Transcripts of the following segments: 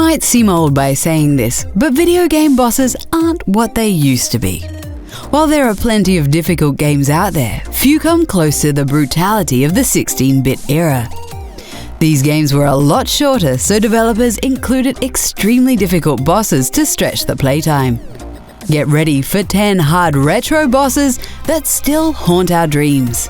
might seem old by saying this, but video game bosses aren't what they used to be. While there are plenty of difficult games out there, few come close to the brutality of the 16-bit era. These games were a lot shorter, so developers included extremely difficult bosses to stretch the playtime. Get ready for 10 hard retro bosses that still haunt our dreams.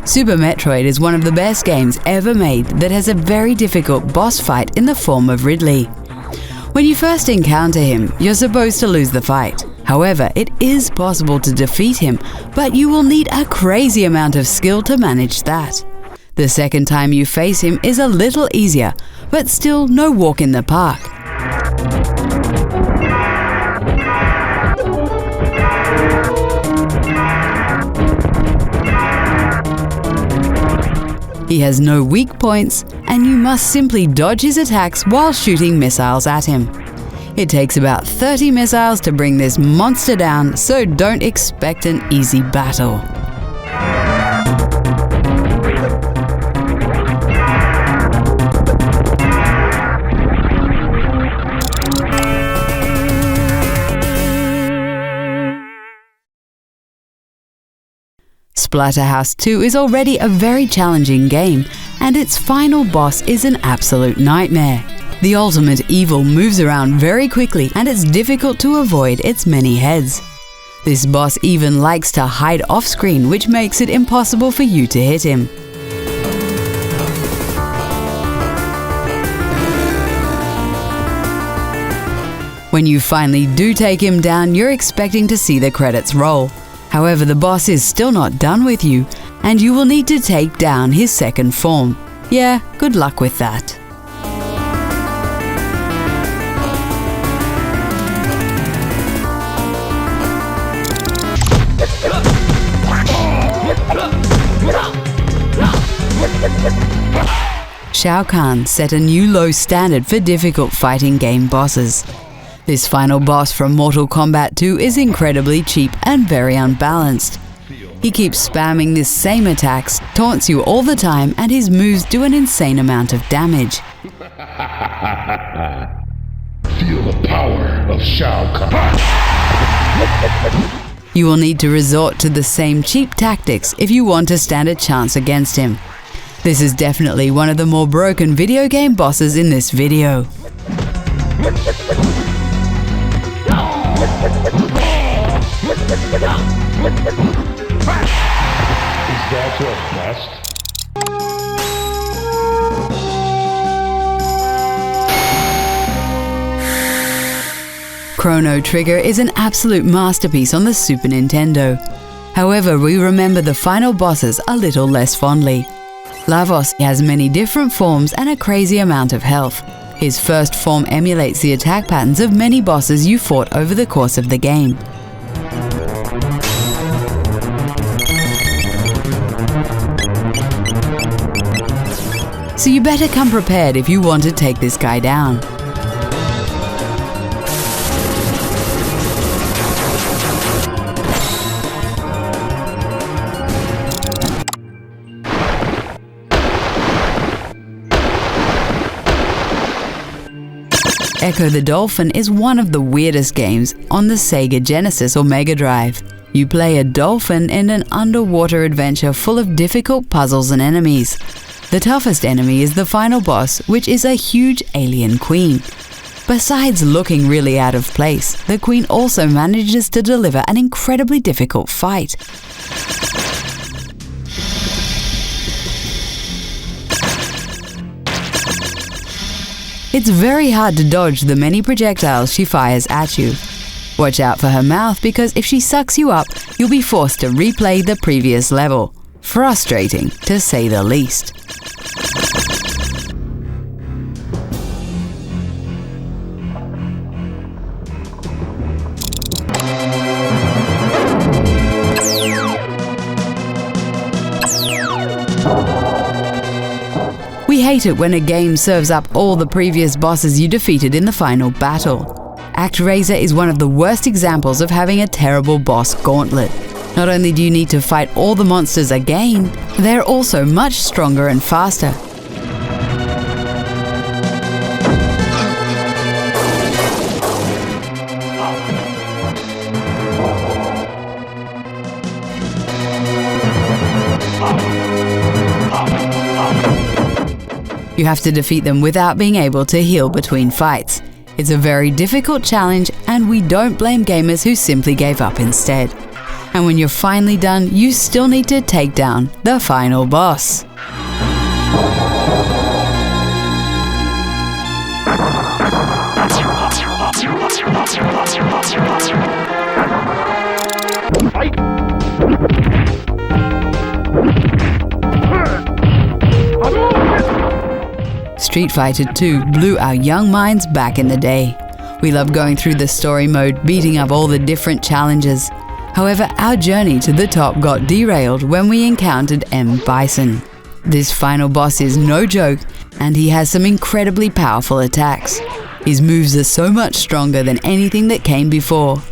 Super Metroid is one of the best games ever made that has a very difficult boss fight in the form of Ridley. When you first encounter him, you're supposed to lose the fight. However, it is possible to defeat him, but you will need a crazy amount of skill to manage that. The second time you face him is a little easier, but still no walk in the park. He has no weak points, and you must simply dodge his attacks while shooting missiles at him. It takes about 30 missiles to bring this monster down, so don't expect an easy battle. Splatterhouse 2 is already a very challenging game, and its final boss is an absolute nightmare. The ultimate evil moves around very quickly, and it's difficult to avoid its many heads. This boss even likes to hide off-screen, which makes it impossible for you to hit him. When you finally do take him down, you're expecting to see the credits roll. However, the boss is still not done with you, and you will need to take down his second form. Yeah, good luck with that. Shao Kahn set a new low standard for difficult fighting game bosses. This final boss from Mortal Kombat 2 is incredibly cheap and very unbalanced. He keeps spamming the same attacks, taunts you all the time, and his moves do an insane amount of damage. Feel the power of Shao Kahn. You will need to resort to the same cheap tactics if you want to stand a chance against him. This is definitely one of the more broken video game bosses in this video. Is that your best? Chrono Trigger is an absolute masterpiece on the Super Nintendo. However, we remember the final bosses a little less fondly. Lavos has many different forms and a crazy amount of health. His first form emulates the attack patterns of many bosses you fought over the course of the game. So you better come prepared if you want to take this guy down. Echo the Dolphin is one of the weirdest games on the Sega Genesis or Mega Drive. You play a dolphin in an underwater adventure full of difficult puzzles and enemies. The toughest enemy is the final boss, which is a huge alien queen. Besides looking really out of place, the queen also manages to deliver an incredibly difficult fight. It's very hard to dodge the many projectiles she fires at you. Watch out for her mouth, because if she sucks you up, you'll be forced to replay the previous level. Frustrating, to say the least. We hate it when a game serves up all the previous bosses you defeated in the final battle. ActRaiser is one of the worst examples of having a terrible boss gauntlet. Not only do you need to fight all the monsters again, they're also much stronger and faster. You have to defeat them without being able to heal between fights. It's a very difficult challenge, and we don't blame gamers who simply gave up instead. And when you're finally done, you still need to take down the final boss. Street Fighter 2 blew our young minds back in the day. We loved going through the story mode, beating up all the different challenges. However, our journey to the top got derailed when we encountered M. Bison. This final boss is no joke, and he has some incredibly powerful attacks. His moves are so much stronger than anything that came before.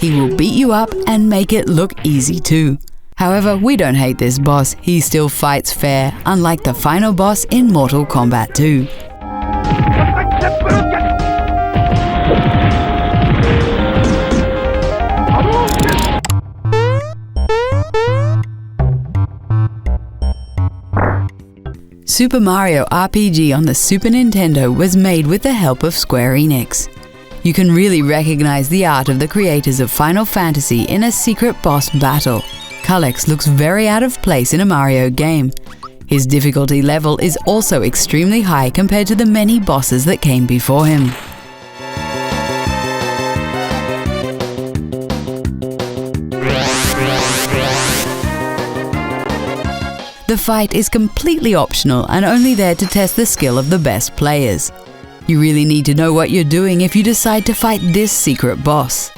He will beat you up and make it look easy too. However, we don't hate this boss, he still fights fair, unlike the final boss in Mortal Kombat 2. Super Mario RPG on the Super Nintendo was made with the help of Square Enix. You can really recognize the art of the creators of Final Fantasy in a secret boss battle. Culex looks very out of place in a Mario game. His difficulty level is also extremely high compared to the many bosses that came before him. The fight is completely optional and only there to test the skill of the best players. You really need to know what you're doing if you decide to fight this secret boss.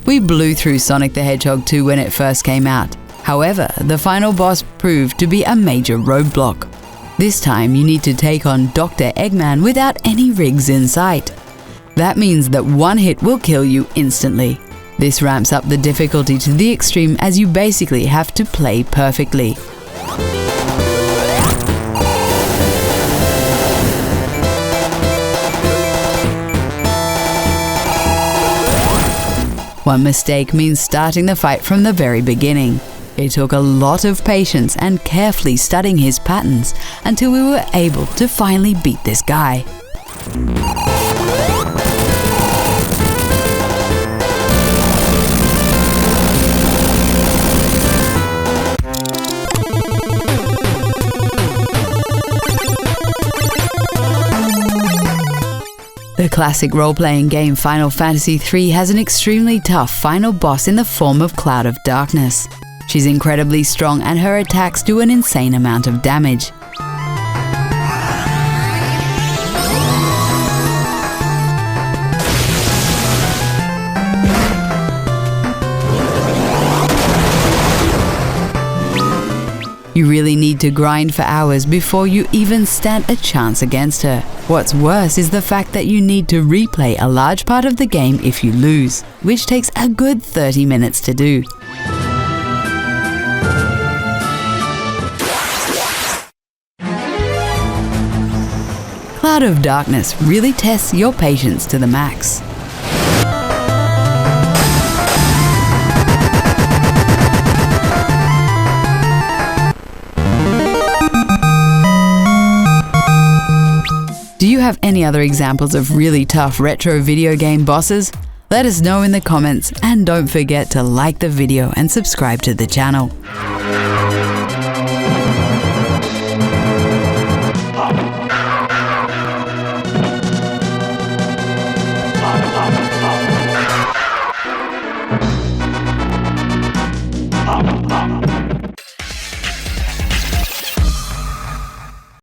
We blew through Sonic the Hedgehog 2 when it first came out. However, the final boss proved to be a major roadblock. This time you need to take on Dr. Eggman without any rigs in sight. That means that one hit will kill you instantly. This ramps up the difficulty to the extreme as you basically have to play perfectly. One mistake means starting the fight from the very beginning. It took a lot of patience and carefully studying his patterns until we were able to finally beat this guy. The classic role-playing game Final Fantasy III has an extremely tough final boss in the form of Cloud of Darkness. She's incredibly strong and her attacks do an insane amount of damage. You really need to grind for hours before you even stand a chance against her. What's worse is the fact that you need to replay a large part of the game if you lose, which takes a good 30 minutes to do. Cloud of Darkness really tests your patience to the max. Do you have any other examples of really tough retro video game bosses? Let us know in the comments, and don't forget to like the video and subscribe to the channel.